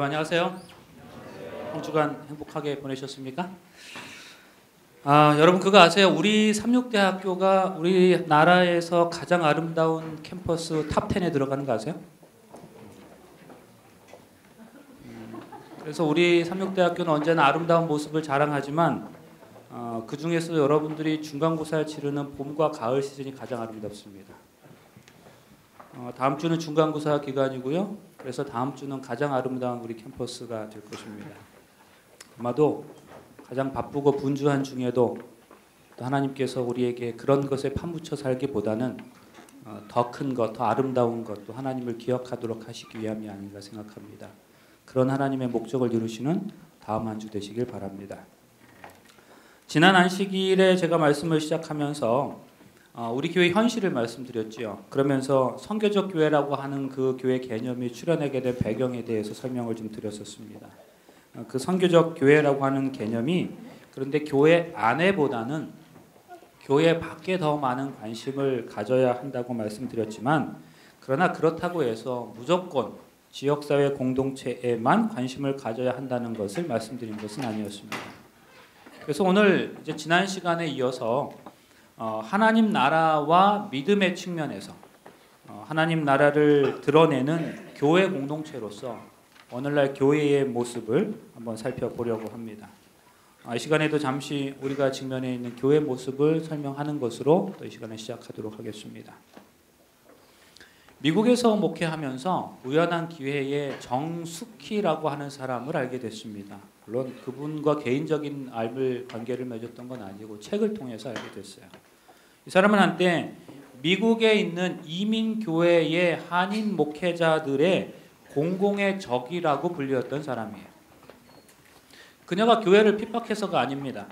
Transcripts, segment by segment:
여러분 안녕하세요. 한 주간 행복하게 보내셨습니까? 여러분 그거 아세요? 우리 삼육대학교가 우리나라에서 가장 아름다운 캠퍼스 탑10에 들어가는 거 아세요? 그래서 우리 삼육대학교는 언제나 아름다운 모습을 자랑하지만 그 중에서도 여러분들이 중간고사를 치르는 봄과 가을 시즌이 가장 아름답습니다. 다음 주는 중간고사 기간이고요. 그래서 다음 주는 가장 아름다운 우리 캠퍼스가 될 것입니다. 아마도 가장 바쁘고 분주한 중에도 또 하나님께서 우리에게 그런 것에 파묻혀 살기보다는 더 큰 것, 더 아름다운 것, 또 하나님을 기억하도록 하시기 위함이 아닌가 생각합니다. 그런 하나님의 목적을 이루시는 다음 한 주 되시길 바랍니다. 지난 안식일에 제가 말씀을 시작하면서 우리 교회 현실을 말씀드렸지요. 그러면서 선교적 교회라고 하는 그 교회 개념이 출현하게 된 배경에 대해서 설명을 좀 드렸었습니다. 그 선교적 교회라고 하는 개념이 그런데 교회 안에보다는 교회 밖에 더 많은 관심을 가져야 한다고 말씀드렸지만, 그러나 그렇다고 해서 무조건 지역사회 공동체에만 관심을 가져야 한다는 것을 말씀드린 것은 아니었습니다. 그래서 오늘 이제 지난 시간에 이어서 하나님 나라와 믿음의 측면에서 하나님 나라를 드러내는 교회 공동체로서 오늘날 교회의 모습을 한번 살펴보려고 합니다. 이 시간에도 잠시 우리가 직면해 있는 교회 모습을 설명하는 것으로 또 이 시간을 시작하도록 하겠습니다. 미국에서 목회하면서 우연한 기회에 정숙희라고 하는 사람을 알게 됐습니다. 물론 그분과 개인적인 관계를 맺었던 건 아니고 책을 통해서 알게 됐어요. 이 사람은 한때 미국에 있는 이민교회의 한인 목회자들의 공공의 적이라고 불렸던 사람이에요. 그녀가 교회를 핍박해서가 아닙니다.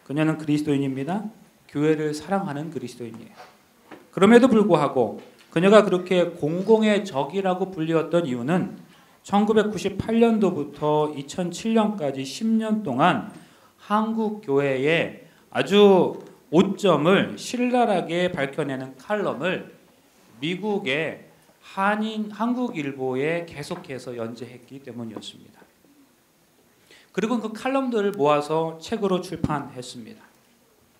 그녀는 그리스도인입니다. 교회를 사랑하는 그리스도인이에요. 그럼에도 불구하고 그녀가 그렇게 공공의 적이라고 불렸던 이유는 1998년도부터 2007년까지 10년 동안 한국 교회에 아주 오점을 신랄하게 밝혀내는 칼럼을 미국의 한국일보에 계속해서 연재했기 때문이었습니다. 그리고 그 칼럼들을 모아서 책으로 출판했습니다.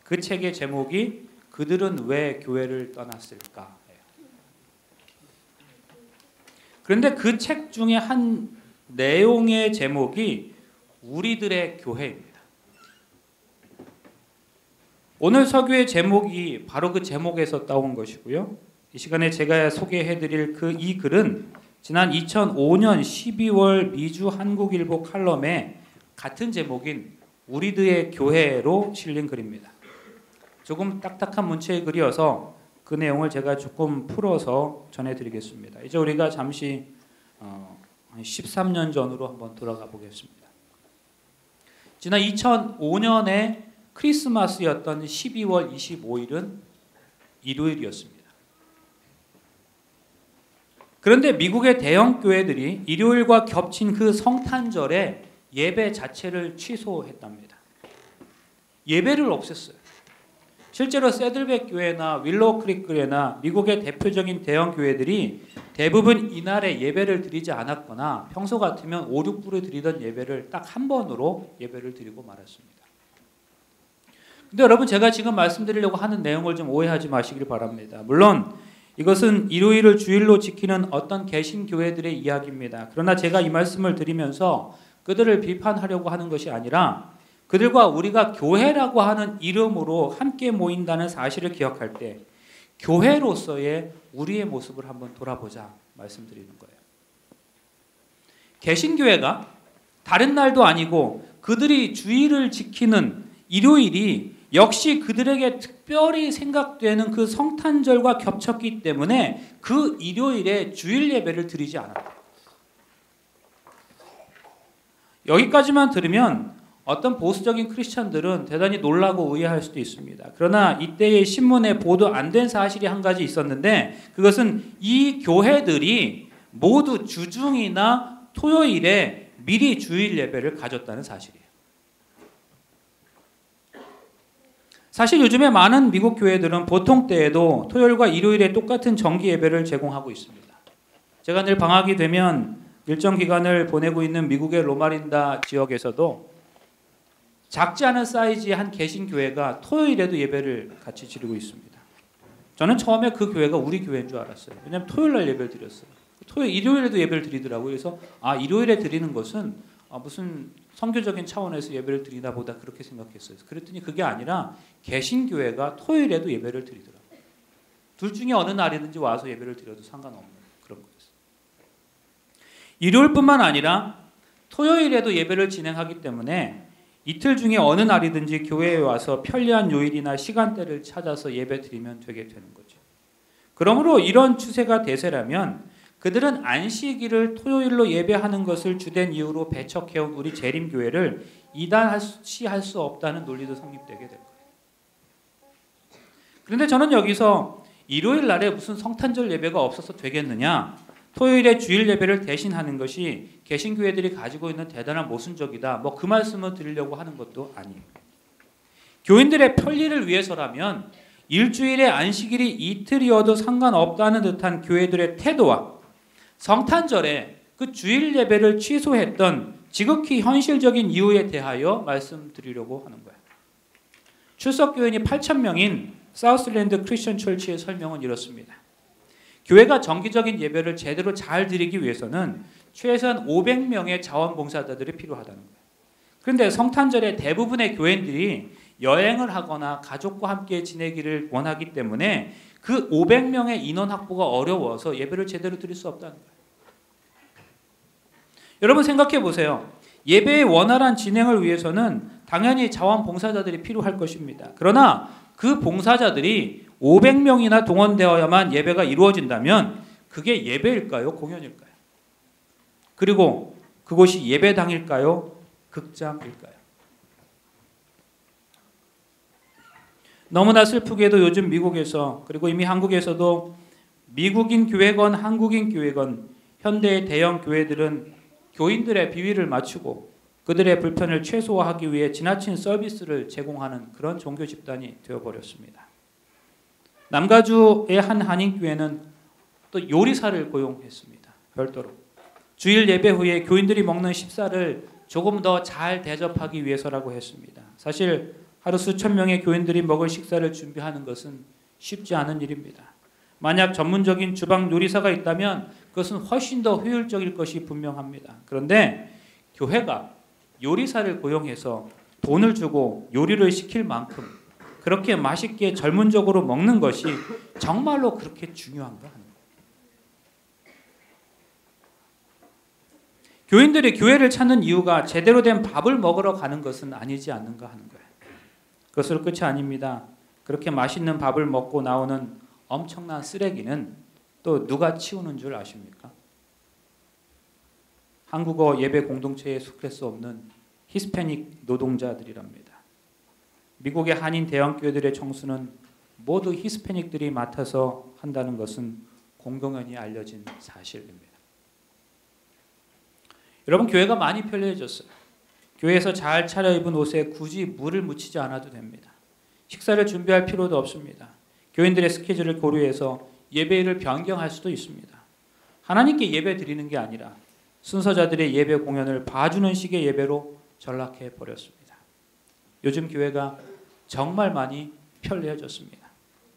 그 책의 제목이 그들은 왜 교회를 떠났을까? 그런데 그 책 중에 한 내용의 제목이 우리들의 교회입니다. 오늘 서교의 제목이 바로 그 제목에서 따온 것이고요. 이 시간에 제가 소개해드릴 이 글은 지난 2005년 12월 미주 한국일보 칼럼에 같은 제목인 우리들의 교회로 실린 글입니다. 조금 딱딱한 문체의 글이어서 그 내용을 제가 조금 풀어서 전해드리겠습니다. 이제 우리가 잠시 13년 전으로 한번 돌아가 보겠습니다. 지난 2005년에 크리스마스였던 12월 25일은 일요일이었습니다. 그런데 미국의 대형 교회들이 일요일과 겹친 그 성탄절에 예배 자체를 취소했답니다. 예배를 없앴어요. 실제로 새들백 교회나 윌로우 크릭 교회나 미국의 대표적인 대형 교회들이 대부분 이날에 예배를 드리지 않았거나 평소 같으면 5, 6불을 드리던 예배를 딱 한 번으로 예배를 드리고 말았습니다. 근데 여러분, 제가 지금 말씀드리려고 하는 내용을 좀 오해하지 마시길 바랍니다. 물론 이것은 일요일을 주일로 지키는 어떤 개신교회들의 이야기입니다. 그러나 제가 이 말씀을 드리면서 그들을 비판하려고 하는 것이 아니라 그들과 우리가 교회라고 하는 이름으로 함께 모인다는 사실을 기억할 때 교회로서의 우리의 모습을 한번 돌아보자 말씀드리는 거예요. 개신교회가 다른 날도 아니고 그들이 주일을 지키는 일요일이 역시 그들에게 특별히 생각되는 그 성탄절과 겹쳤기 때문에 그 일요일에 주일 예배를 드리지 않았다. 여기까지만 들으면 어떤 보수적인 크리스찬들은 대단히 놀라고 의아할 수도 있습니다. 그러나 이때의 신문에 보도 안 된 사실이 한 가지 있었는데, 그것은 이 교회들이 모두 주중이나 토요일에 미리 주일 예배를 가졌다는 사실이에요. 사실 요즘에 많은 미국 교회들은 보통 때에도 토요일과 일요일에 똑같은 정기 예배를 제공하고 있습니다. 제가 늘 방학이 되면 일정 기간을 보내고 있는 미국의 로마린다 지역에서도 작지 않은 사이즈의 한 개신교회가 토요일에도 예배를 같이 지르고 있습니다. 저는 처음에 그 교회가 우리 교회인 줄 알았어요. 왜냐하면 토요일 날 예배를 드렸어요. 일요일에도 예배를 드리더라고요. 그래서 일요일에 드리는 것은 무슨 선교적인 차원에서 예배를 드리나 보다 그렇게 생각했어요. 그랬더니 그게 아니라 개신교회가 토요일에도 예배를 드리더라고요. 둘 중에 어느 날이든지 와서 예배를 드려도 상관없는 그런 거였어요. 일요일뿐만 아니라 토요일에도 예배를 진행하기 때문에 이틀 중에 어느 날이든지 교회에 와서 편리한 요일이나 시간대를 찾아서 예배 드리면 되게 되는 거죠. 그러므로 이런 추세가 대세라면 그들은 안식일을 토요일로 예배하는 것을 주된 이유로 배척해온 우리 재림교회를 이단시할 수 없다는 논리도 성립되게 될 거예요. 그런데 저는 여기서 일요일 날에 무슨 성탄절 예배가 없어서 되겠느냐, 토요일에 주일 예배를 대신하는 것이 개신교회들이 가지고 있는 대단한 모순적이다, 그 말씀을 드리려고 하는 것도 아니에요. 교인들의 편리를 위해서라면 일주일에 안식일이 이틀이어도 상관없다는 듯한 교회들의 태도와 성탄절에 그 주일 예배를 취소했던 지극히 현실적인 이유에 대하여 말씀드리려고 하는 거예요. 출석교인이 8,000명인 사우스랜드 크리스천 철치의 설명은 이렇습니다. 교회가 정기적인 예배를 제대로 잘 드리기 위해서는 최소한 500명의 자원봉사자들이 필요하다는 거예요. 그런데 성탄절에 대부분의 교인들이 여행을 하거나 가족과 함께 지내기를 원하기 때문에 그 500명의 인원 확보가 어려워서 예배를 제대로 드릴 수 없다는 거예요. 여러분 생각해 보세요. 예배의 원활한 진행을 위해서는 당연히 자원봉사자들이 필요할 것입니다. 그러나 그 봉사자들이 500명이나 동원되어야만 예배가 이루어진다면 그게 예배일까요? 공연일까요? 그리고 그곳이 예배당일까요? 극장일까요? 너무나 슬프게도 요즘 미국에서, 그리고 이미 한국에서도 미국인 교회건 한국인 교회건 현대의 대형 교회들은 교인들의 비위를 맞추고 그들의 불편을 최소화하기 위해 지나친 서비스를 제공하는 그런 종교 집단이 되어버렸습니다. 남가주의 한 한인교회는 또 요리사를 고용했습니다. 별도로. 주일 예배 후에 교인들이 먹는 식사를 조금 더 잘 대접하기 위해서라고 했습니다. 사실 하루 수천 명의 교인들이 먹을 식사를 준비하는 것은 쉽지 않은 일입니다. 만약 전문적인 주방 요리사가 있다면 그것은 훨씬 더 효율적일 것이 분명합니다. 그런데 교회가 요리사를 고용해서 돈을 주고 요리를 시킬 만큼 그렇게 맛있게 전문적으로 먹는 것이 정말로 그렇게 중요한가 하는 거예요. 교인들이 교회를 찾는 이유가 제대로 된 밥을 먹으러 가는 것은 아니지 않는가 하는 거예요. 그것으로 끝이 아닙니다. 그렇게 맛있는 밥을 먹고 나오는 엄청난 쓰레기는 또 누가 치우는 줄 아십니까? 한국어 예배 공동체에 속할 수 없는 히스패닉 노동자들이랍니다. 미국의 한인 대형교회들의 청소는 모두 히스패닉들이 맡아서 한다는 것은 공공연히 알려진 사실입니다. 여러분, 교회가 많이 편리해졌어요. 교회에서 잘 차려입은 옷에 굳이 물을 묻히지 않아도 됩니다. 식사를 준비할 필요도 없습니다. 교인들의 스케줄을 고려해서 예배일을 변경할 수도 있습니다. 하나님께 예배 드리는 게 아니라 순서자들의 예배 공연을 봐주는 식의 예배로 전락해 버렸습니다. 요즘 교회가 정말 많이 편리해졌습니다.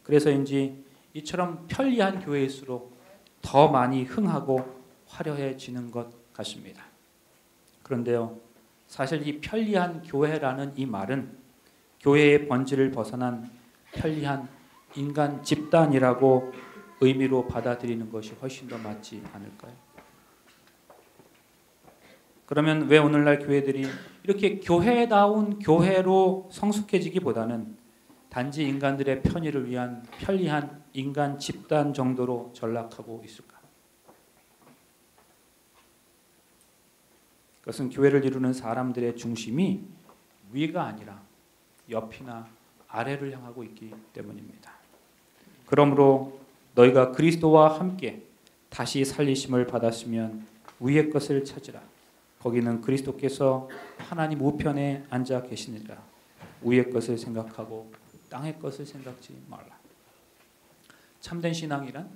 그래서인지 이처럼 편리한 교회일수록 더 많이 흥하고 화려해지는 것 같습니다. 그런데요, 사실 이 편리한 교회라는 이 말은 교회의 본질을 벗어난 편리한 인간 집단이라고 의미로 받아들이는 것이 훨씬 더 맞지 않을까요? 그러면 왜 오늘날 교회들이 이렇게 교회다운 교회로 성숙해지기보다는 단지 인간들의 편의를 위한 편리한 인간 집단 정도로 전락하고 있을까? 그것은 교회를 이루는 사람들의 중심이 위가 아니라 옆이나 아래를 향하고 있기 때문입니다. 그러므로 너희가 그리스도와 함께 다시 살리심을 받았으면 위의 것을 찾으라. 거기는 그리스도께서 하나님 우편에 앉아 계시니라. 위의 것을 생각하고 땅의 것을 생각지 말라. 참된 신앙이란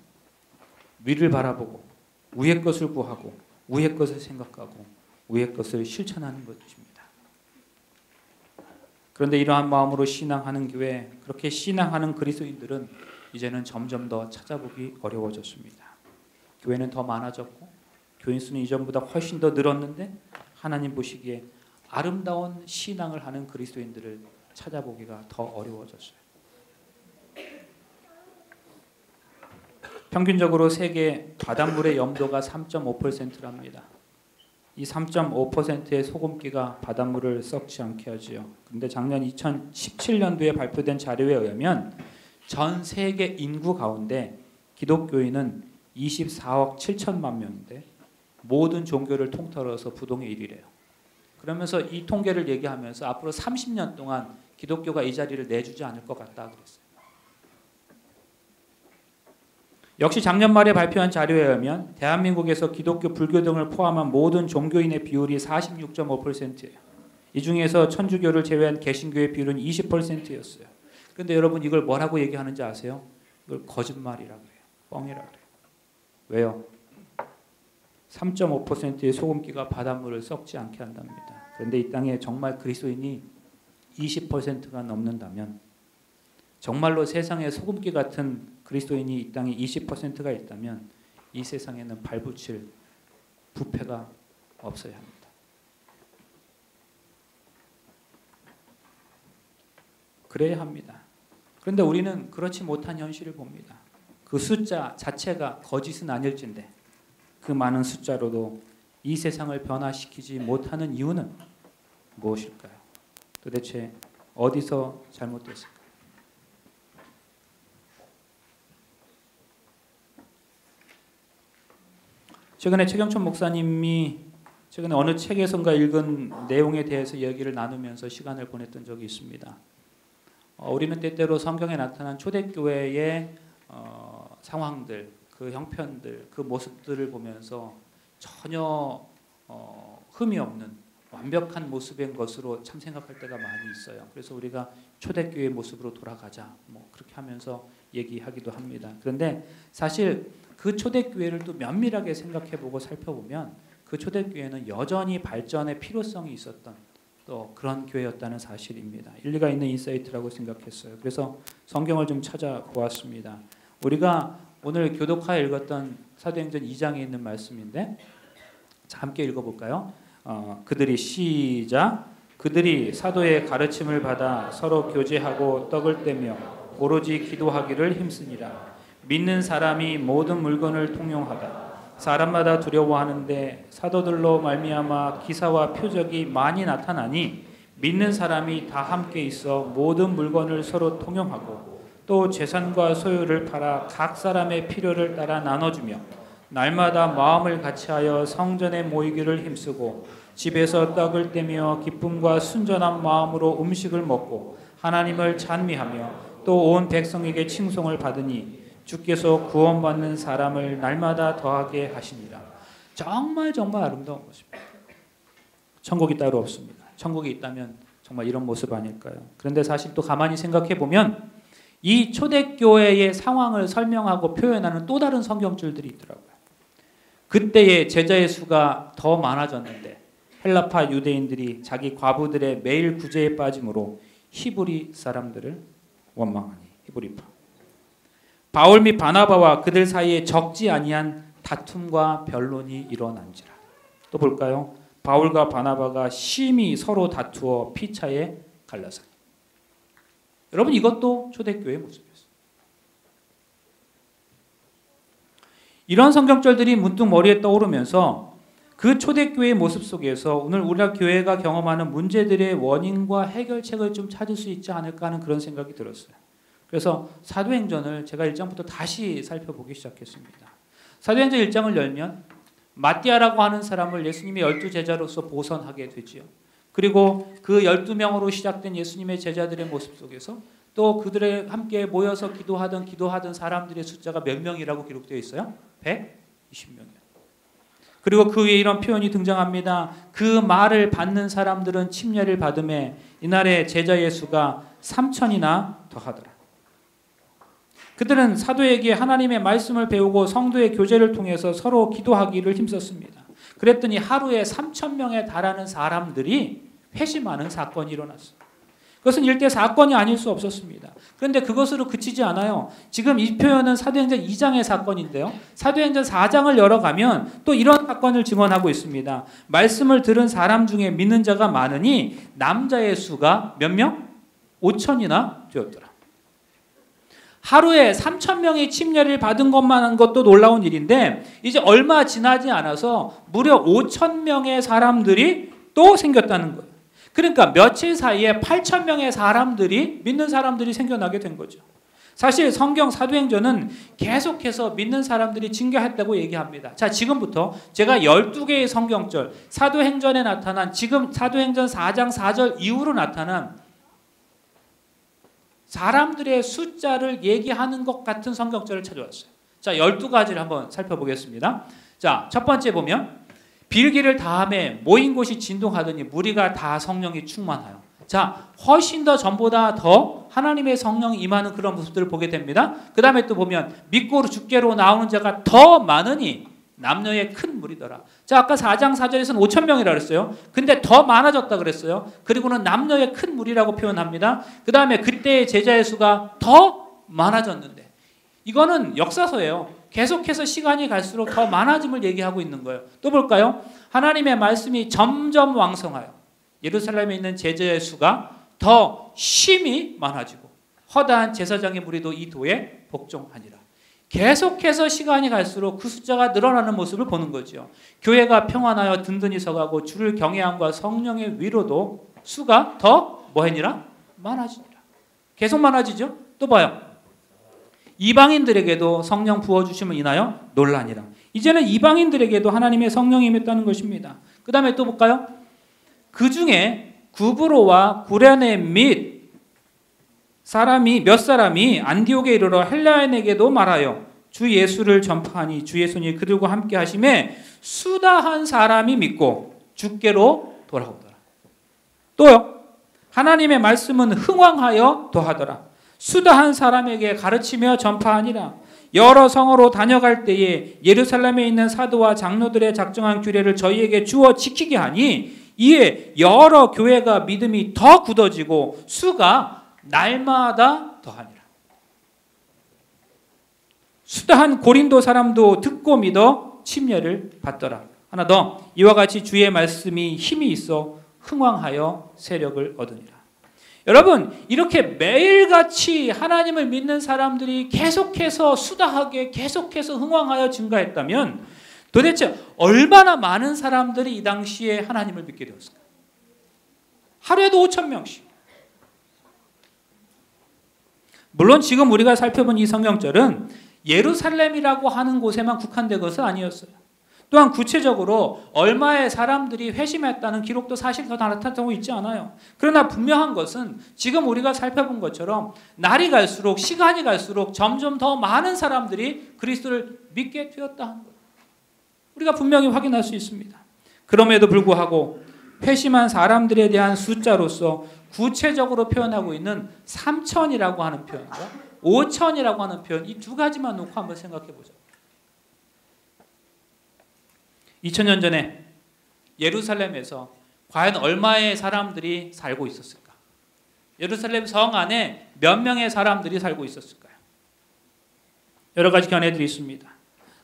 위를 바라보고 위의 것을 구하고 위의 것을 생각하고 위의 것을 실천하는 것입니다. 그런데 이러한 마음으로 신앙하는 교회, 그렇게 신앙하는 그리스도인들은 이제는 점점 더 찾아보기 어려워졌습니다. 교회는 더 많아졌고 교인 수는 이전보다 훨씬 더 늘었는데 하나님 보시기에 아름다운 신앙을 하는 그리스도인들을 찾아보기가 더 어려워졌어요. 평균적으로 세계 바닷물의 염도가 3.5%랍니다. 이 3.5%의 소금기가 바닷물을 썩지 않게 하지요. 그런데 작년 2017년도에 발표된 자료에 의하면 전 세계 인구 가운데 기독교인은 24억 7천만 명인데 모든 종교를 통틀어서 부동의 1위래요. 그러면서 이 통계를 얘기하면서 앞으로 30년 동안 기독교가 이 자리를 내주지 않을 것 같다 그랬어요. 역시 작년 말에 발표한 자료에 의하면 대한민국에서 기독교, 불교 등을 포함한 모든 종교인의 비율이 46.5%예요. 이 중에서 천주교를 제외한 개신교의 비율은 20%였어요. 그런데 여러분 이걸 뭐라고 얘기하는지 아세요? 이걸 거짓말이라고 해요. 뻥이라고 해요. 왜요? 3.5%의 소금기가 바닷물을 썩지 않게 한답니다. 그런데 이 땅에 정말 그리스도인이 20%가 넘는다면, 정말로 세상에 소금기 같은 그리스도인이 이 땅에 20%가 있다면 이 세상에는 발붙일 부패가 없어야 합니다. 그래야 합니다. 그런데 우리는 그렇지 못한 현실을 봅니다. 그 숫자 자체가 거짓은 아닐진데 그 많은 숫자로도 이 세상을 변화시키지 못하는 이유는 무엇일까요? 도대체 어디서 잘못됐을까요? 최근에 최경천 목사님이 최근에 어느 책에선가 읽은 내용에 대해서 이야기를 나누면서 시간을 보냈던 적이 있습니다. 우리는 때때로 성경에 나타난 초대교회의 상황들, 그 형편들, 그 모습들을 보면서 전혀 흠이 없는 완벽한 모습인 것으로 참 생각할 때가 많이 있어요. 그래서 우리가 초대교회의 모습으로 돌아가자, 뭐 그렇게 하면서 얘기하기도 합니다. 그런데 사실 그 초대교회를 또 면밀하게 생각해보고 살펴보면 그 초대교회는 여전히 발전의 필요성이 있었던 또 그런 교회였다는 사실입니다. 일리가 있는 인사이트라고 생각했어요. 그래서 성경을 좀 찾아보았습니다. 우리가 오늘 교독하여 읽었던 사도행전 2장에 있는 말씀인데, 자, 함께 읽어볼까요? 그들이 시작. 그들이 사도의 가르침을 받아 서로 교제하고 떡을 떼며 오로지 기도하기를 힘쓰니라. 믿는 사람이 모든 물건을 통용하다. 사람마다 두려워하는데 사도들로 말미암아 기사와 표적이 많이 나타나니 믿는 사람이 다 함께 있어 모든 물건을 서로 통용하고 또 재산과 소유를 팔아 각 사람의 필요를 따라 나눠주며 날마다 마음을 같이하여 성전에 모이기를 힘쓰고 집에서 떡을 떼며 기쁨과 순전한 마음으로 음식을 먹고 하나님을 찬미하며 또 온 백성에게 칭송을 받으니 주께서 구원받는 사람을 날마다 더하게 하시니라. 정말 아름다운 것입니다. 천국이 따로 없습니다. 천국이 있다면 정말 이런 모습 아닐까요? 그런데 사실 또 가만히 생각해 보면 이 초대교회의 상황을 설명하고 표현하는 또 다른 성경줄들이 있더라고요. 그때의 제자의 수가 더 많아졌는데 헬라파 유대인들이 자기 과부들의 매일 구제에 빠짐으로 히브리 사람들을 원망하니 히브리파. 바울 및 바나바와 그들 사이에 적지 아니한 다툼과 변론이 일어난지라. 또 볼까요? 바울과 바나바가 심히 서로 다투어 피차에 갈라서니. 여러분 이것도 초대교회의 모습이었어요. 이런 성경절들이 문득 머리에 떠오르면서 그 초대교회의 모습 속에서 오늘 우리가 교회가 경험하는 문제들의 원인과 해결책을 좀 찾을 수 있지 않을까 하는 그런 생각이 들었어요. 그래서 사도행전을 제가 1장부터 다시 살펴보기 시작했습니다. 사도행전 1장을 열면 마띠아라고 하는 사람을 예수님의 12제자로서 보선하게 되지요. 그리고 그 12명으로 시작된 예수님의 제자들의 모습 속에서 또 그들의 함께 모여서 기도하던 사람들의 숫자가 몇 명이라고 기록되어 있어요? 120명이요. 그리고 그 위에 이런 표현이 등장합니다. 그 말을 받는 사람들은 침례를 받음에 이날의 제자의 수가 3,000이나 더하더라. 그들은 사도에게 하나님의 말씀을 배우고 성도의 교제를 통해서 서로 기도하기를 힘썼습니다. 그랬더니 하루에 3,000명에 달하는 사람들이 회심하는 사건이 일어났어요. 그것은 일대 사건이 아닐 수 없었습니다. 그런데 그것으로 그치지 않아요. 지금 이 표현은 사도행전 2장의 사건인데요. 사도행전 4장을 열어가면 또 이런 사건을 증언하고 있습니다. 말씀을 들은 사람 중에 믿는 자가 많으니 남자의 수가 몇 명? 5천이나 되었더라. 하루에 3,000명이 침례를 받은 것만 한 것도 놀라운 일인데 이제 얼마 지나지 않아서 무려 5,000명의 사람들이 또 생겼다는 거예요. 그러니까 며칠 사이에 8,000명의 사람들이 믿는 사람들이 생겨나게 된 거죠. 사실 성경 사도행전은 계속해서 믿는 사람들이 증가했다고 얘기합니다. 자, 지금부터 제가 12개의 성경절, 사도행전에 나타난 지금 사도행전 4장 4절 이후로 나타난 사람들의 숫자를 얘기하는 것 같은 성경절을 찾아왔어요. 자, 12가지를 한번 살펴보겠습니다. 자, 첫 번째 보면 빌기를 다함에 모인 곳이 진동하더니 무리가 다 성령이 충만하여. 자, 훨씬 더 전보다 더 하나님의 성령이 임하는 그런 모습들을 보게 됩니다. 그 다음에 또 보면 믿고 주께로 나오는 자가 더 많으니 남녀의 큰 무리더라. 자, 아까 4장 4절에서는 5,000명이라 그랬어요. 근데 더 많아졌다 그랬어요. 그리고는 남녀의 큰 무리라고 표현합니다. 그 다음에 그때의 제자의 수가 더 많아졌는데 이거는 역사서예요. 계속해서 시간이 갈수록 더 많아짐을 얘기하고 있는 거예요. 또 볼까요? 하나님의 말씀이 점점 왕성하여 예루살렘에 있는 제자의 수가 더 심히 많아지고 허다한 제사장의 무리도 이 도에 복종하니라. 계속해서 시간이 갈수록 그 숫자가 늘어나는 모습을 보는 거죠. 교회가 평안하여 든든히 서가고 주를 경외함과 성령의 위로도 수가 더 뭐하니라? 많아지니라. 계속 많아지죠. 또 봐요. 이방인들에게도 성령 부어주심을 인하여 놀라니라. 이제는 이방인들에게도 하나님의 성령이 임했다는 것입니다. 그 다음에 또 볼까요? 그 중에 구브로와 구레네 및 몇 사람이 안디옥에 이르러 헬라인에게도 말하여 주 예수를 전파하니 주의 손이 그들과 함께 하심에 수다한 사람이 믿고 주께로 돌아오더라. 또요. 하나님의 말씀은 흥왕하여 더하더라. 수다한 사람에게 가르치며 전파하니라. 여러 성으로 다녀갈 때에 예루살렘에 있는 사도와 장로들의 작정한 규례를 저희에게 주어 지키게 하니 이에 여러 교회가 믿음이 더 굳어지고 수가 날마다 더하니라. 수다한 고린도 사람도 듣고 믿어 침례를 받더라. 하나 더. 이와 같이 주의 말씀이 힘이 있어 흥왕하여 세력을 얻으니라. 여러분, 이렇게 매일같이 하나님을 믿는 사람들이 계속해서 수다하게 계속해서 흥왕하여 증가했다면 도대체 얼마나 많은 사람들이 이 당시에 하나님을 믿게 되었을까? 하루에도 5,000명씩. 물론 지금 우리가 살펴본 이 성경절은 예루살렘이라고 하는 곳에만 국한된 것은 아니었어요. 또한 구체적으로 얼마의 사람들이 회심했다는 기록도 사실 더 나타나고 있지 않아요. 그러나 분명한 것은 지금 우리가 살펴본 것처럼 날이 갈수록 시간이 갈수록 점점 더 많은 사람들이 그리스도를 믿게 되었다 하는 거예요. 우리가 분명히 확인할 수 있습니다. 그럼에도 불구하고 회심한 사람들에 대한 숫자로서 구체적으로 표현하고 있는 3,000이라고 하는 표현과 5,000이라고 하는 표현, 이 두 가지만 놓고 한번 생각해 보죠. 2000년 전에 예루살렘에서 과연 얼마의 사람들이 살고 있었을까? 예루살렘 성 안에 몇 명의 사람들이 살고 있었을까요? 여러 가지 견해들이 있습니다.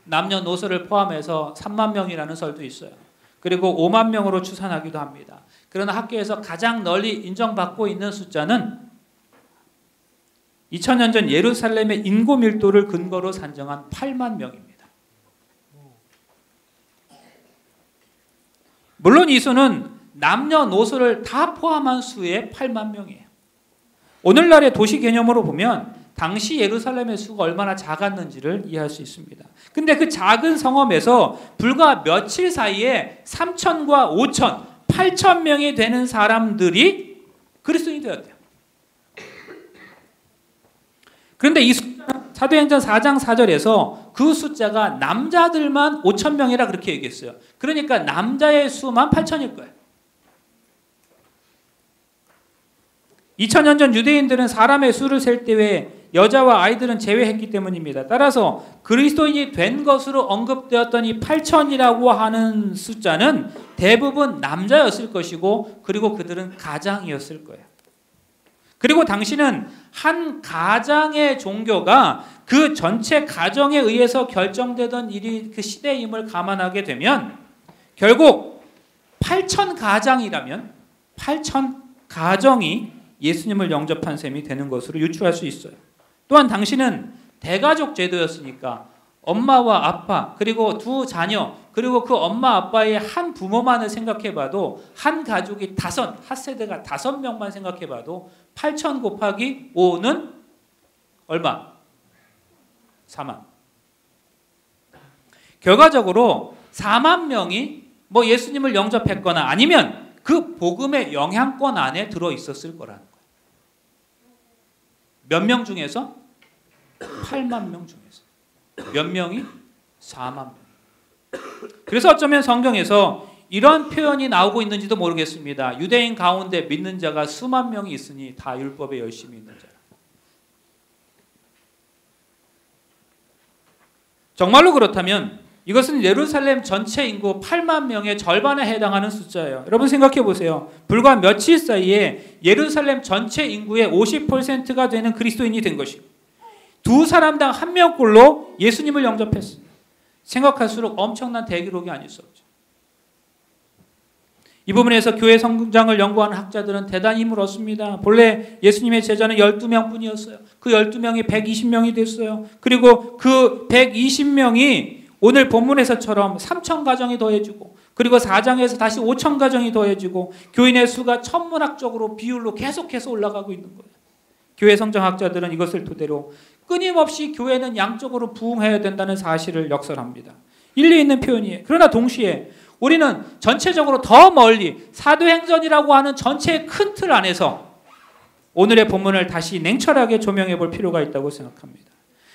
남녀노소를 포함해서 3만 명이라는 설도 있어요. 그리고 5만 명으로 추산하기도 합니다. 그러나 학계에서 가장 널리 인정받고 있는 숫자는 2000년 전 예루살렘의 인구 밀도를 근거로 산정한 8만 명입니다. 물론 이 수는 남녀노소를 다 포함한 수의 8만 명이에요. 오늘날의 도시 개념으로 보면 당시 예루살렘의 수가 얼마나 작았는지를 이해할 수 있습니다. 근데 그 작은 성읍에서 불과 며칠 사이에 3,000과 5,000, 8,000명이 되는 사람들이 그리스도인이 되었대요. 그런데 이 사도행전 4장 4절에서 그 숫자가 남자들만 5,000명이라 그렇게 얘기했어요. 그러니까 남자의 수만 8,000일 거예요. 2000년 전 유대인들은 사람의 수를 셀 때에 여자와 아이들은 제외했기 때문입니다. 따라서 그리스도인이 된 것으로 언급되었던 이 8천이라고 하는 숫자는 대부분 남자였을 것이고 그리고 그들은 가장이었을 거예요. 그리고 당신은 한 가장의 종교가 그 전체 가정에 의해서 결정되던 일이 그 시대임을 감안하게 되면 결국 8천 가장이라면 8천 가정이 예수님을 영접한 셈이 되는 것으로 유추할 수 있어요. 또한 당신은 대가족 제도였으니까 엄마와 아빠 그리고 두 자녀 그리고 그 엄마 아빠의 한 부모만을 생각해봐도 한 가족이 한 세대가 5명만 생각해봐도 8천 곱하기 5는 얼마? 4만. 결과적으로 4만 명이 뭐 예수님을 영접했거나 아니면 그 복음의 영향권 안에 들어있었을 거라는 거예요. 몇 명 중에서? 8만 명 중에서. 몇 명이? 4만 명. 그래서 어쩌면 성경에서 이런 표현이 나오고 있는지도 모르겠습니다. 유대인 가운데 믿는 자가 수만 명이 있으니 다 율법에 열심히 있는 자라. 정말로 그렇다면 이것은 예루살렘 전체 인구 8만 명의 절반에 해당하는 숫자예요. 여러분 생각해 보세요. 불과 며칠 사이에 예루살렘 전체 인구의 50%가 되는 그리스도인이 된 것이고 두 사람당 한 명꼴로 예수님을 영접했습니다. 생각할수록 엄청난 대기록이 아닐 수 없죠. 이 부분에서 교회 성장을 연구하는 학자들은 대단히 힘을 얻습니다. 본래 예수님의 제자는 12명 뿐이었어요. 그 12명이 120명이 됐어요. 그리고 그 120명이 오늘 본문에서처럼 3천 가정이 더해지고 그리고 4장에서 다시 5천 가정이 더해지고 교인의 수가 천문학적으로 비율로 계속해서 올라가고 있는 거예요. 교회 성장학자들은 이것을 토대로 끊임없이 교회는 양쪽으로 부흥해야 된다는 사실을 역설합니다. 일리 있는 표현이에요. 그러나 동시에 우리는 전체적으로 더 멀리 사도행전이라고 하는 전체의 큰 틀 안에서 오늘의 본문을 다시 냉철하게 조명해 볼 필요가 있다고 생각합니다.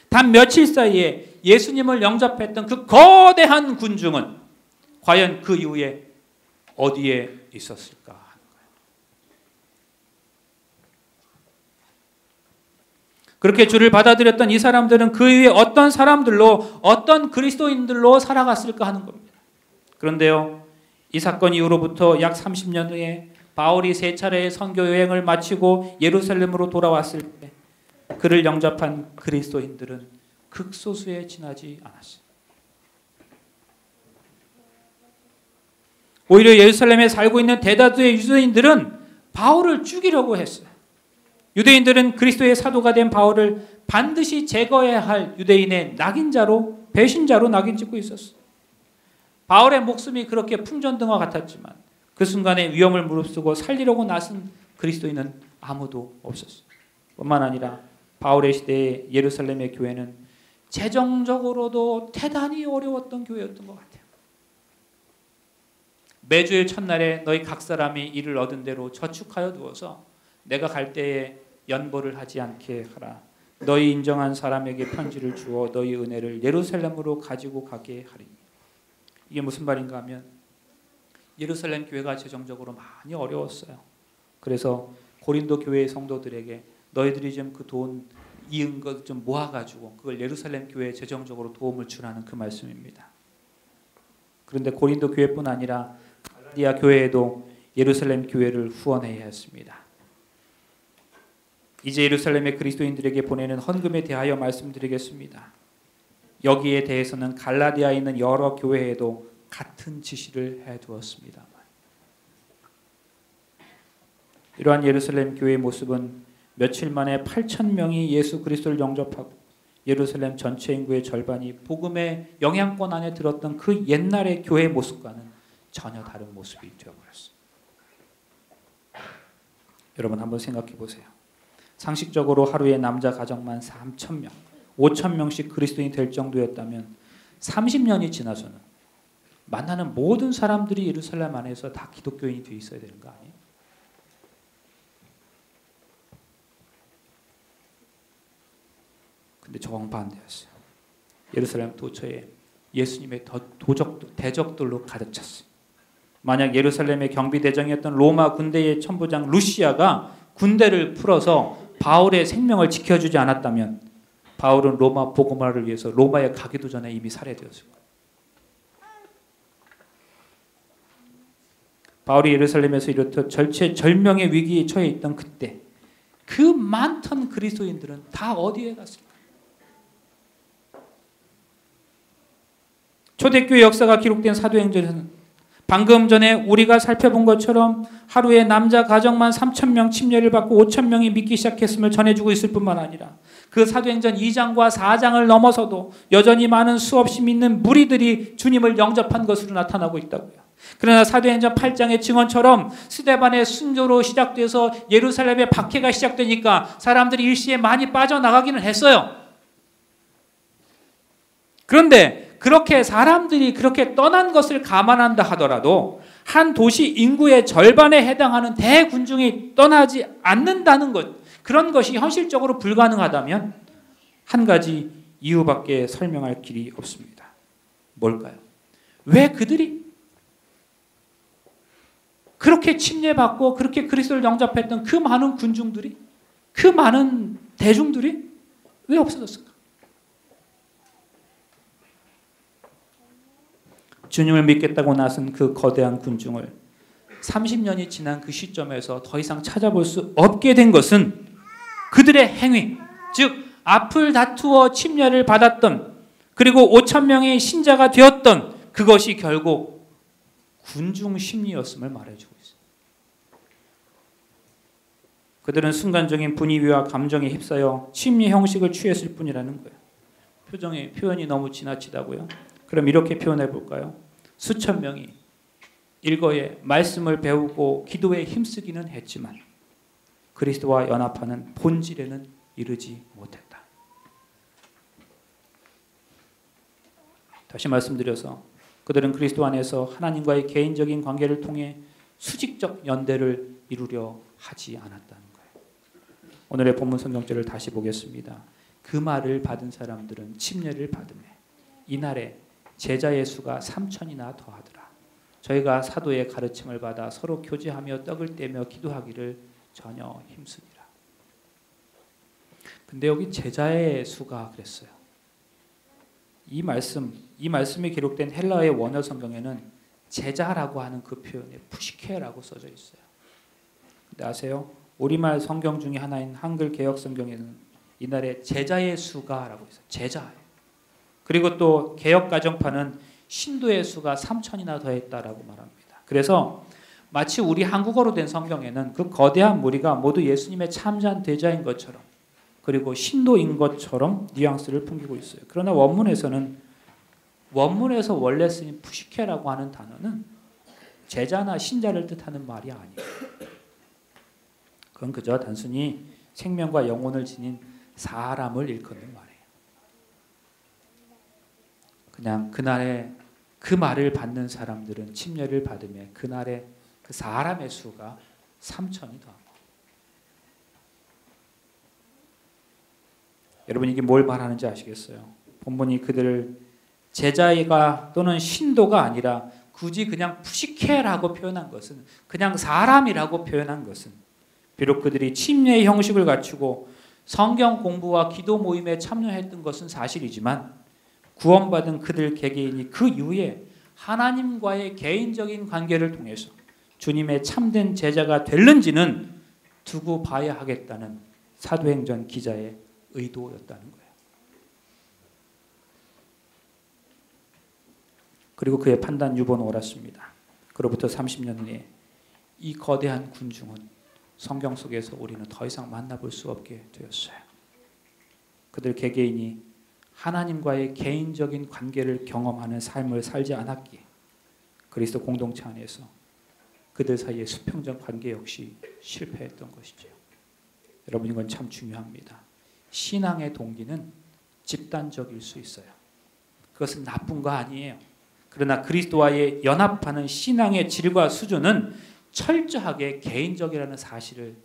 단 며칠 사이에 예수님을 영접했던 그 거대한 군중은 과연 그 이후에 어디에 있었을까 하는 거예요. 그렇게 주를 받아들였던 이 사람들은 그 이후에 어떤 사람들로 어떤 그리스도인들로 살아갔을까 하는 겁니다. 그런데요, 이 사건 이후로부터 약 30년 후에 바울이 3차례의 선교 여행을 마치고 예루살렘으로 돌아왔을 때 그를 영접한 그리스도인들은 극소수에 지나지 않았어요. 오히려 예루살렘에 살고 있는 대다수의 유대인들은 바울을 죽이려고 했어요. 유대인들은 그리스도의 사도가 된 바울을 반드시 제거해야 할 유대인의 낙인자로, 배신자로 낙인 찍고 있었어요. 바울의 목숨이 그렇게 풍전등화 같았지만 그 순간에 위험을 무릅쓰고 살리려고 나선 그리스도인은 아무도 없었어요. 뿐만 아니라 바울의 시대의 예루살렘의 교회는 재정적으로도 대단히 어려웠던 교회였던 것 같아요. 매주일 첫날에 너희 각 사람이 이를 얻은 대로 저축하여 두어서 내가 갈 때에 연보를 하지 않게 하라. 너희 인정한 사람에게 편지를 주어 너희 은혜를 예루살렘으로 가지고 가게 하리니. 이게 무슨 말인가 하면 예루살렘 교회가 재정적으로 많이 어려웠어요. 그래서 고린도 교회의 성도들에게 너희들이 좀 그 돈 이은 것 좀 모아가지고 그걸 예루살렘 교회에 재정적으로 도움을 주라는 그 말씀입니다. 그런데 고린도 교회뿐 아니라 갈라디아 교회에도 예루살렘 교회를 후원해야 했습니다. 이제 예루살렘의 그리스도인들에게 보내는 헌금에 대하여 말씀드리겠습니다. 여기에 대해서는 갈라디아에 있는 여러 교회에도 같은 지시를 해두었습니다. 이러한 예루살렘 교회의 모습은 며칠 만에 8천 명이 예수 그리스도를 영접하고 예루살렘 전체 인구의 절반이 복음의 영향권 안에 들었던 그 옛날의 교회의 모습과는 전혀 다른 모습이 되어버렸습니다. 여러분 한번 생각해 보세요. 상식적으로 하루에 남자 가정만 3천 명, 5천 명씩 그리스도인이 될 정도였다면 30년이 지나서는 만나는 모든 사람들이 예루살렘 안에서 다 기독교인이 돼 있어야 되는 거 아니에요? 근데 정반대였어요. 예루살렘 도처에 예수님의 대적들로 가득 찼어요. 만약 예루살렘의 경비대장이었던 로마 군대의 천부장 루시아가 군대를 풀어서 바울의 생명을 지켜주지 않았다면 바울은 로마 복음화를 위해서 로마에 가기도 전에 이미 살해되었을 거예요. 바울이 예루살렘에서 이렇듯 절체절명의 위기에 처해 있던 그때 그 많던 그리스도인들은 다 어디에 갔을까? 초대교회 역사가 기록된 사도행전에서는 방금 전에 우리가 살펴본 것처럼 하루에 남자 가정만 3,000명 침례를 받고 5,000명이 믿기 시작했음을 전해주고 있을 뿐만 아니라 그 사도행전 2장과 4장을 넘어서도 여전히 많은 수없이 믿는 무리들이 주님을 영접한 것으로 나타나고 있다고요. 그러나 사도행전 8장의 증언처럼 스데반의 순교로 시작돼서 예루살렘의 박해가 시작되니까 사람들이 일시에 많이 빠져나가기는 했어요. 그런데 그렇게 사람들이 그렇게 떠난 것을 감안한다 하더라도 한 도시 인구의 절반에 해당하는 대군중이 떠나지 않는다는 것, 그런 것이 현실적으로 불가능하다면 한 가지 이유밖에 설명할 길이 없습니다. 뭘까요? 왜 그들이 그렇게 침례받고 그렇게 그리스도를 영접했던 그 많은 군중들이, 그 많은 대중들이 왜 없어졌을까? 주님을 믿겠다고 나선 그 거대한 군중을 30년이 지난 그 시점에서 더 이상 찾아볼 수 없게 된 것은 그들의 행위, 즉 앞을 다투어 침례를 받았던, 그리고 5,000명의 신자가 되었던 그것이 결국 군중 심리였음을 말해주고 있어요. 그들은 순간적인 분위기와 감정에 휩싸여 침례 형식을 취했을 뿐이라는 거예요. 표현이 너무 지나치다고요? 그럼 이렇게 표현해 볼까요? 수천 명이 일거에 말씀을 배우고 기도에 힘쓰기는 했지만 그리스도와 연합하는 본질에는 이르지 못했다. 다시 말씀드려서 그들은 그리스도 안에서 하나님과의 개인적인 관계를 통해 수직적 연대를 이루려 하지 않았다는 거예요. 오늘의 본문 성경절을 다시 보겠습니다. 그 말을 받은 사람들은 침례를 받으며 이날에 제자의 수가 3,000이나 더하더라. 저희가 사도의 가르침을 받아 서로 교제하며 떡을 떼며 기도하기를 전혀 힘쓰니라. 근데 여기 제자의 수가 그랬어요. 이 말씀이 기록된 헬라어의 원어 성경에는 제자라고 하는 그 표현에 푸시케라고 써져 있어요. 근데 아세요? 우리말 성경 중에 하나인 한글 개역 성경에는 이날에 제자의 수가라고 있어요. 제자예요. 그리고 또 개역 가정판은 신도의 수가 3,000이나 더했다라고 말합니다. 그래서 마치 우리 한국어로 된 성경에는 그 거대한 무리가 모두 예수님의 참전 대자인 것처럼, 그리고 신도인 것처럼 뉘앙스를 풍기고 있어요. 그러나 원문에서 원래 쓰인 푸시케라고 하는 단어는 제자나 신자를 뜻하는 말이 아니에요. 그건 그저 단순히 생명과 영혼을 지닌 사람을 일컫는 말이에요. 그냥 그날에 그 말을 받는 사람들은 침례를 받으며 그날에 그 사람의 수가 3,000이 더. 여러분 이게 뭘 말하는지 아시겠어요? 본문이 그들을 제자가 또는 신도가 아니라 굳이 그냥 푸시케라고 표현한 것은, 그냥 사람이라고 표현한 것은, 비록 그들이 침례의 형식을 갖추고 성경 공부와 기도 모임에 참여했던 것은 사실이지만 구원받은 그들 개개인이 그 이후에 하나님과의 개인적인 관계를 통해서 주님의 참된 제자가 될는지는 두고 봐야 하겠다는 사도행전 기자의 의도였다는 거예요. 그리고 그의 판단 유보는 옳았습니다. 그로부터 30년 후에 이 거대한 군중은 성경 속에서 우리는 더 이상 만나볼 수 없게 되었어요. 그들 개개인이 하나님과의 개인적인 관계를 경험하는 삶을 살지 않았기에 그리스도 공동체 안에서 그들 사이의 수평적 관계 역시 실패했던 것이죠. 여러분 이건 참 중요합니다. 신앙의 동기는 집단적일 수 있어요. 그것은 나쁜 거 아니에요. 그러나 그리스도와의 연합하는 신앙의 질과 수준은 철저하게 개인적이라는 사실을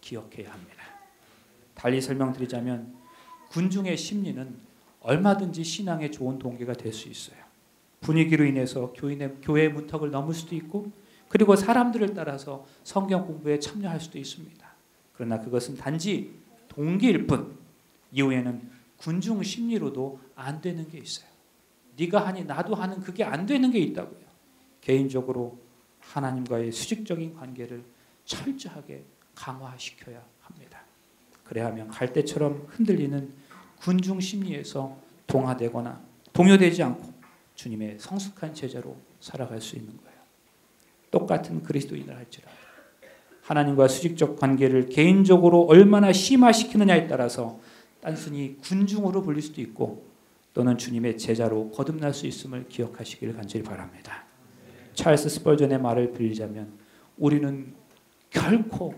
기억해야 합니다. 달리 설명드리자면 군중의 심리는 얼마든지 신앙의 좋은 동기가 될 수 있어요. 분위기로 인해서 교회 문턱을 넘을 수도 있고, 그리고 사람들을 따라서 성경 공부에 참여할 수도 있습니다. 그러나 그것은 단지 동기일 뿐 이후에는 군중 심리로도 안 되는 게 있어요. 네가 하니 나도 하는 그게 안 되는 게 있다고요. 개인적으로 하나님과의 수직적인 관계를 철저하게 강화시켜야 합니다. 그래야 하면 갈대처럼 흔들리는 군중 심리에서 동화되거나 동요되지 않고 주님의 성숙한 제자로 살아갈 수 있는 거예요. 똑같은 그리스도인을 할지라도 하나님과 수직적 관계를 개인적으로 얼마나 심화시키느냐에 따라서 단순히 군중으로 불릴 수도 있고 또는 주님의 제자로 거듭날 수 있음을 기억하시기를 간절히 바랍니다. 찰스 스펄전의 말을 빌리자면 우리는 결코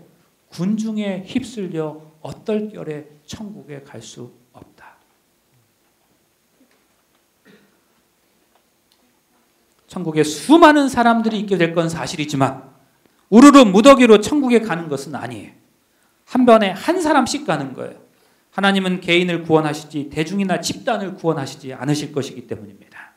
군중에 휩쓸려 얼떨결에 천국에 갈 수 없다. 천국에 수많은 사람들이 있게 될 건 사실이지만 우르르 무더기로 천국에 가는 것은 아니에요. 한 번에 한 사람씩 가는 거예요. 하나님은 개인을 구원하시지 대중이나 집단을 구원하시지 않으실 것이기 때문입니다.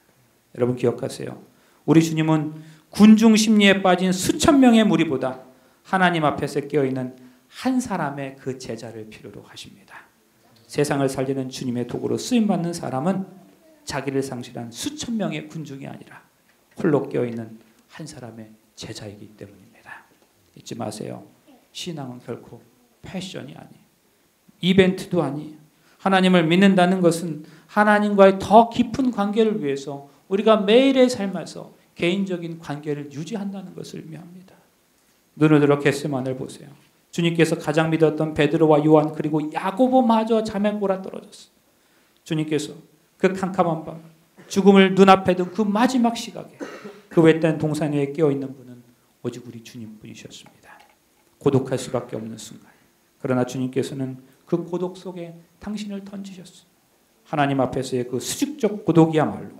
여러분 기억하세요. 우리 주님은 군중 심리에 빠진 수천 명의 무리보다 하나님 앞에서 깨어있는 한 사람의 그 제자를 필요로 하십니다. 세상을 살리는 주님의 도구로 쓰임받는 사람은 자기를 상실한 수천 명의 군중이 아니라 홀로 깨어있는 한 사람의 제자이기 때문입니다. 잊지 마세요. 신앙은 결코 패션이 아니에요. 이벤트도 아니에요. 하나님을 믿는다는 것은 하나님과의 더 깊은 관계를 위해서 우리가 매일의 삶에서 개인적인 관계를 유지한다는 것을 의미합니다. 눈을 들어 겟세마네를 보세요. 주님께서 가장 믿었던 베드로와 요한 그리고 야고보마저 잠에 골아 떨어졌어요. 주님께서 그 캄캄한 밤 죽음을 눈앞에 둔 그 마지막 시각에 그 외딴 동산 위에 깨어있는 분은 오직 우리 주님뿐이셨습니다. 고독할 수밖에 없는 순간. 그러나 주님께서는 그 고독 속에 당신을 던지셨어요. 하나님 앞에서의 그 수직적 고독이야말로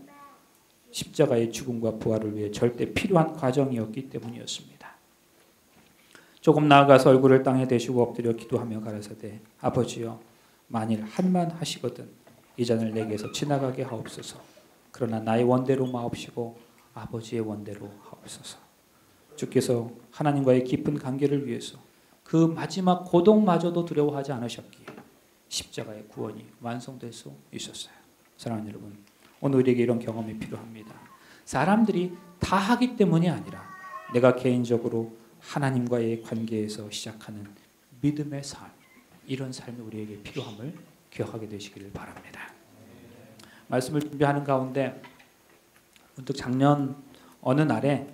십자가의 죽음과 부활을 위해 절대 필요한 과정이었기 때문이었습니다. 조금 나아가서 얼굴을 땅에 대시고 엎드려 기도하며 가라사대 아버지여 만일 한만 하시거든 이 잔을 내게서 지나가게 하옵소서. 그러나 나의 원대로 마옵시고 아버지의 원대로 하옵소서. 주께서 하나님과의 깊은 관계를 위해서 그 마지막 고독마저도 두려워하지 않으셨기에 십자가의 구원이 완성될 수 있었어요. 사랑하는 여러분, 오늘 우리에게 이런 경험이 필요합니다. 사람들이 다 하기 때문이 아니라 내가 개인적으로 하나님과의 관계에서 시작하는 믿음의 삶, 이런 삶이 우리에게 필요함을 기억하게 되시기를 바랍니다. 말씀을 준비하는 가운데 문득 작년 어느 날에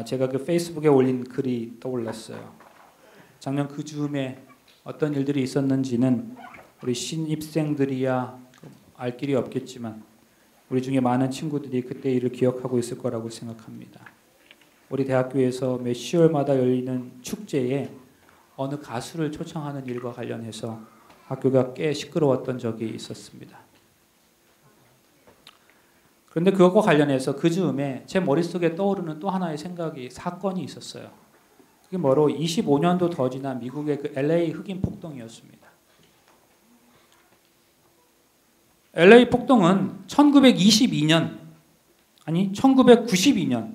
제가 그 페이스북에 올린 글이 떠올랐어요. 작년 그 즈음에 어떤 일들이 있었는지는 우리 신입생들이야 알 길이 없겠지만 우리 중에 많은 친구들이 그때 일을 기억하고 있을 거라고 생각합니다. 우리 대학교에서 매 10월마다 열리는 축제에 어느 가수를 초청하는 일과 관련해서 학교가 꽤 시끄러웠던 적이 있었습니다. 그런데 그것과 관련해서 그 즈음에 제 머릿속에 떠오르는 또 하나의 사건이 있었어요. 그게 뭐로 25년도 더 지난 미국의 그 LA 흑인 폭동이었습니다. LA 폭동은 1992년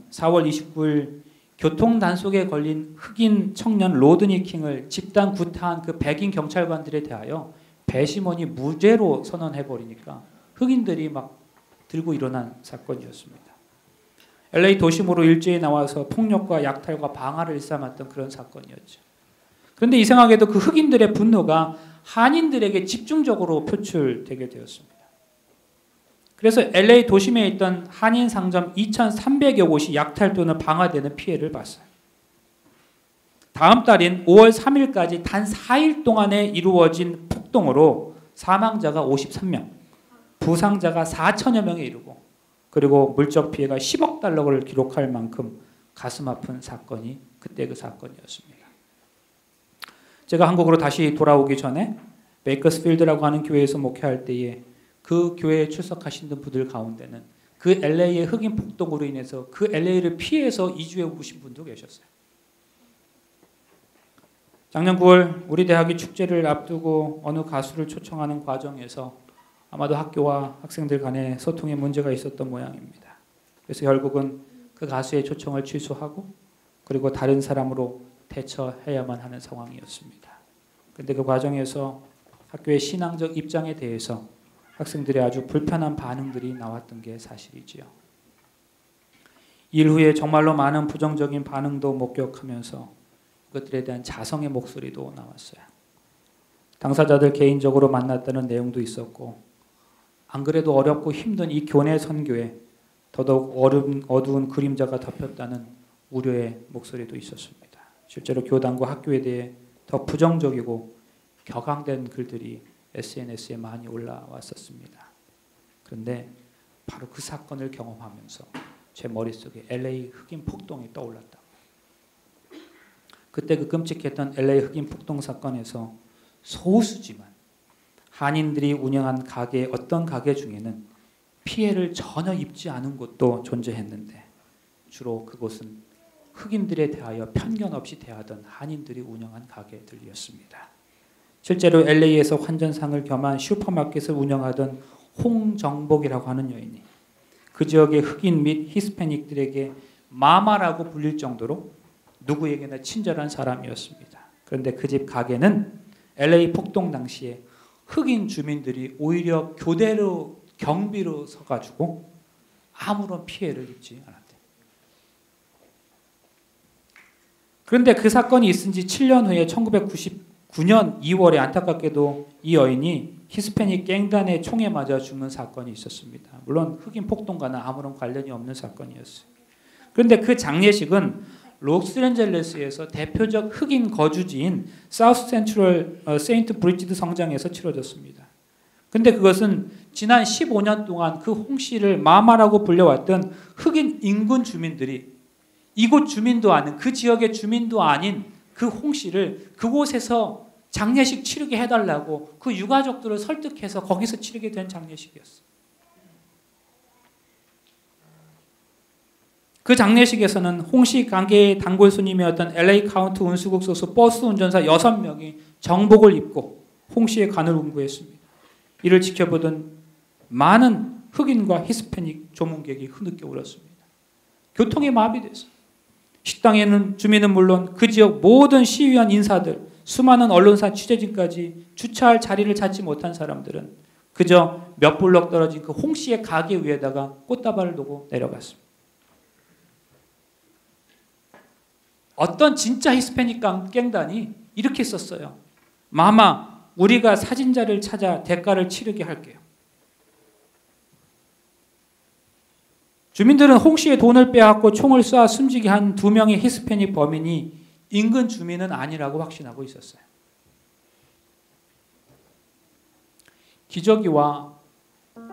4월 29일 교통 단속에 걸린 흑인 청년 로드니 킹을 집단 구타한 그 백인 경찰관들에 대하여 배심원이 무죄로 선언해버리니까 흑인들이 막 들고 일어난 사건이었습니다. LA 도심으로 일제히 나와서 폭력과 약탈과 방화를 일삼았던 그런 사건이었죠. 그런데 이상하게도 그 흑인들의 분노가 한인들에게 집중적으로 표출되게 되었습니다. 그래서 LA 도심에 있던 한인 상점 2,300여 곳이 약탈 또는 방화되는 피해를 봤어요. 다음 달인 5월 3일까지 단 4일 동안에 이루어진 폭동으로 사망자가 53명, 부상자가 4천여 명에 이르고 그리고 물적 피해가 10억 달러를 기록할 만큼 가슴 아픈 사건이 그때 그 사건이었습니다. 제가 한국으로 다시 돌아오기 전에 베이커스필드라고 하는 교회에서 목회할 때에 그 교회에 출석하신 분들 가운데는 그 LA의 흑인 폭동으로 인해서 그 LA를 피해서 이주해 오신 분도 계셨어요. 작년 9월 우리 대학이 축제를 앞두고 어느 가수를 초청하는 과정에서 아마도 학교와 학생들 간에 소통에 문제가 있었던 모양입니다. 그래서 결국은 그 가수의 초청을 취소하고 그리고 다른 사람으로 대처해야만 하는 상황이었습니다. 그런데 그 과정에서 학교의 신앙적 입장에 대해서 학생들의 아주 불편한 반응들이 나왔던 게 사실이지요. 일 후에 정말로 많은 부정적인 반응도 목격하면서 그것들에 대한 자성의 목소리도 나왔어요. 당사자들 개인적으로 만났다는 내용도 있었고, 안 그래도 어렵고 힘든 이 교내 선교에 더더욱 어두운 그림자가 덮였다는 우려의 목소리도 있었습니다. 실제로 교단과 학교에 대해 더 부정적이고 격앙된 글들이 SNS에 많이 올라왔었습니다. 그런데 바로 그 사건을 경험하면서 제 머릿속에 LA 흑인 폭동이 떠올랐다. 그때 그 끔찍했던 LA 흑인 폭동 사건에서 소수지만 한인들이 운영한 가게, 어떤 가게 중에는 피해를 전혀 입지 않은 곳도 존재했는데 주로 그곳은 흑인들에 대하여 편견 없이 대하던 한인들이 운영한 가게들이었습니다. 실제로 LA에서 환전상을 겸한 슈퍼마켓을 운영하던 홍정복이라고 하는 여인이 그 지역의 흑인 및 히스패닉들에게 마마라고 불릴 정도로 누구에게나 친절한 사람이었습니다. 그런데 그 집 가게는 LA 폭동 당시에 흑인 주민들이 오히려 교대로 경비로 서가지고 아무런 피해를 입지 않았대요. 그런데 그 사건이 있은 지 7년 후에 1999년 2월에 안타깝게도 이 여인이 히스패닉 갱단의 총에 맞아 죽는 사건이 있었습니다. 물론 흑인 폭동과는 아무런 관련이 없는 사건이었어요. 그런데 그 장례식은 로스앤젤레스에서 대표적 흑인 거주지인 사우스 센트럴 세인트 브리지드 성장에서 치러졌습니다. 그런데 그것은 지난 15년 동안 그 홍씨를 마마라고 불려왔던 흑인 인근 주민들이 이곳 주민도 아닌, 그 지역의 주민도 아닌 그 홍씨를 그곳에서 장례식 치르게 해달라고 그 유가족들을 설득해서 거기서 치르게 된 장례식이었어요. 그 장례식에서는 홍씨 가게의 단골 손님이었던 LA 카운티 운수국 소속 버스 운전사 6명이 정복을 입고 홍씨의 간을 운구했습니다. 이를 지켜보던 많은 흑인과 히스패닉 조문객이 흐느껴 울었습니다. 교통이 마비됐어요. 식당에는 주민은 물론 그 지역 모든 시위한 인사들, 수많은 언론사 취재진까지 주차할 자리를 찾지 못한 사람들은 그저 몇 블록 떨어진 그 홍씨의 가게 위에다가 꽃다발을 두고 내려갔습니다. 어떤 진짜 히스패닉 갱단이 이렇게 썼어요. 마마, 우리가 사진자를 찾아 대가를 치르게 할게요. 주민들은 홍씨의 돈을 빼앗고 총을 쏴 숨지게 한 2명의 히스패닉 범인이 인근 주민은 아니라고 확신하고 있었어요. 기저귀와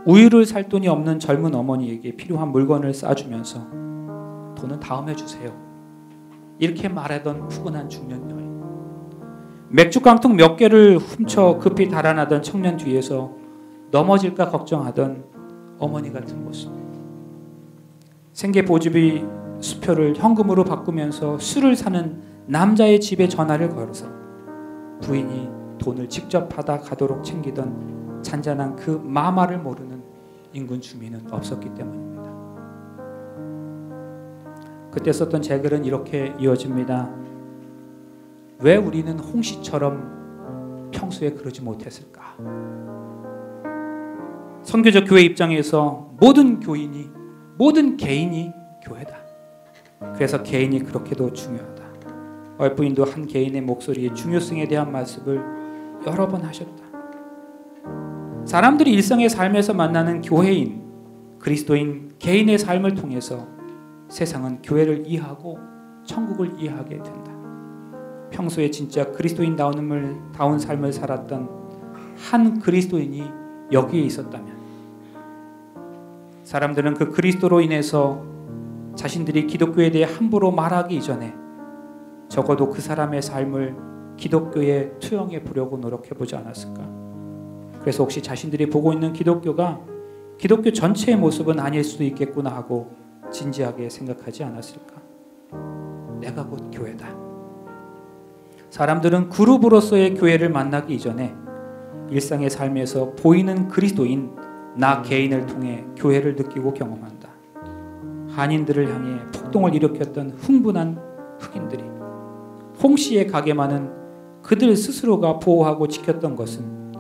우유를 살 돈이 없는 젊은 어머니에게 필요한 물건을 싸주면서 돈은 다음에 주세요. 이렇게 말하던 푸근한 중년 여인. 맥주 깡통 몇 개를 훔쳐 급히 달아나던 청년 뒤에서 넘어질까 걱정하던 어머니 같은 모습. 생계 보조비 수표를 현금으로 바꾸면서 술을 사는 남자의 집에 전화를 걸어서 부인이 돈을 직접 받아 가도록 챙기던 잔잔한 그 마마를 모르는 인근 주민은 없었기 때문입니다. 그때 썼던 제 글은 이렇게 이어집니다. 왜 우리는 홍씨처럼 평소에 그러지 못했을까? 선교적 교회 입장에서 모든 교인이, 모든 개인이 교회다. 그래서 개인이 그렇게도 중요하다. 얼부인도 한 개인의 목소리의 중요성에 대한 말씀을 여러 번 하셨다. 사람들이 일상의 삶에서 만나는 교회인, 그리스도인 개인의 삶을 통해서 세상은 교회를 이해하고 천국을 이해하게 된다. 평소에 진짜 그리스도인다운 삶을 살았던 한 그리스도인이 여기에 있었다면 사람들은 그 그리스도로 인해서 자신들이 기독교에 대해 함부로 말하기 이전에 적어도 그 사람의 삶을 기독교에 투영해 보려고 노력해보지 않았을까? 그래서 혹시 자신들이 보고 있는 기독교가 기독교 전체의 모습은 아닐 수도 있겠구나 하고 진지하게 생각하지 않았을까? 내가 곧 교회다. 사람들은 그룹으로서의 교회를 만나기 이전에 일상의 삶에서 보이는 그리스도인 나 개인을 통해 교회를 느끼고 경험한다. 한인들을 향해 폭동을 일으켰던 흥분한 흑인들이 홍씨의 가게만은 그들 스스로가 보호하고 지켰던 것은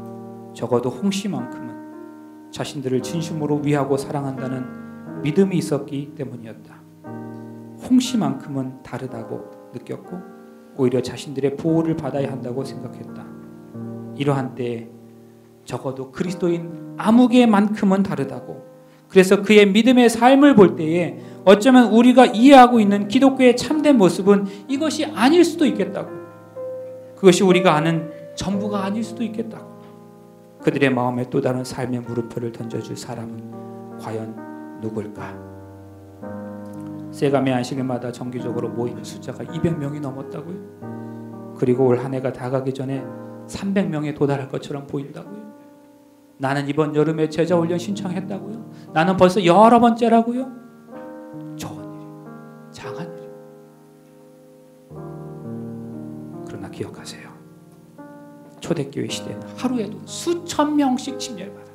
적어도 홍씨만큼은 자신들을 진심으로 위하고 사랑한다는 믿음이 있었기 때문이었다. 홍씨만큼은 다르다고 느꼈고 오히려 자신들의 보호를 받아야 한다고 생각했다. 이러한 때에 적어도 그리스도인 아무개만큼은 다르다고, 그래서 그의 믿음의 삶을 볼 때에 어쩌면 우리가 이해하고 있는 기독교의 참된 모습은 이것이 아닐 수도 있겠다고, 그것이 우리가 아는 전부가 아닐 수도 있겠다고. 그들의 마음에 또 다른 삶의 물음표를 던져줄 사람은 과연 누굴까? 세감의 안식일마다 정기적으로 모이는 숫자가 200명이 넘었다고요. 그리고 올 한 해가 다가기 전에 300명에 도달할 것처럼 보인다고요. 나는 이번 여름에 제자훈련 신청했다고요. 나는 벌써 여러 번째라고요. 좋은 일이에요. 장한 일이에요. 그러나 기억하세요. 초대교회 시대는 하루에도 수천 명씩 침례를 받아요.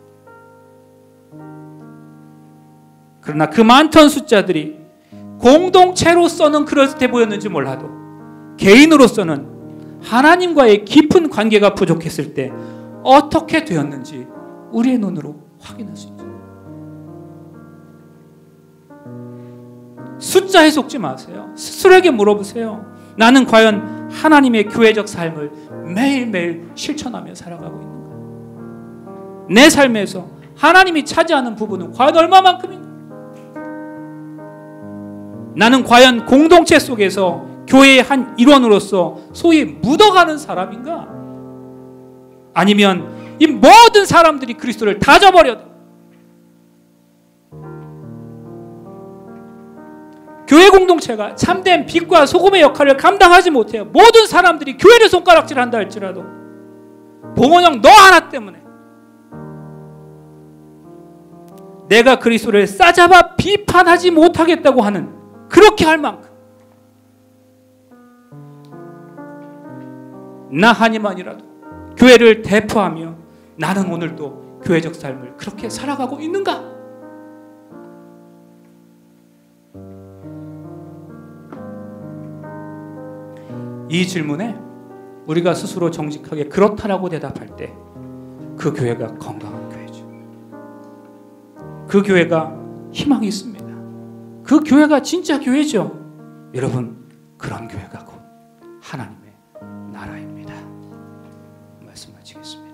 그러나 그 많던 숫자들이 공동체로서는 그렇게 보였는지 몰라도 개인으로서는 하나님과의 깊은 관계가 부족했을 때 어떻게 되었는지 우리의 눈으로 확인할 수 있죠. 숫자에 속지 마세요. 스스로에게 물어보세요. 나는 과연 하나님의 교회적 삶을 매일매일 실천하며 살아가고 있는가? 내 삶에서 하나님이 차지하는 부분은 과연 얼마만큼인가? 나는 과연 공동체 속에서 교회의 한 일원으로서 소위 묻어가는 사람인가? 아니면 이 모든 사람들이 그리스도를 다 저버려도 교회 공동체가 참된 빛과 소금의 역할을 감당하지 못해요. 모든 사람들이 교회를 손가락질한다 할지라도 봉헌형 너 하나 때문에 내가 그리스도를 싸잡아 비판하지 못하겠다고 하는, 그렇게 할 만큼 나 하니만이라도 교회를 대표하며 나는 오늘도 교회적 삶을 그렇게 살아가고 있는가? 이 질문에 우리가 스스로 정직하게 그렇다라고 대답할 때 그 교회가 건강한 교회죠. 그 교회가 희망이 있습니다. 그 교회가 진짜 교회죠. 여러분, 그런 교회가 곧 하나님의 나라입니다. 말씀 마치겠습니다.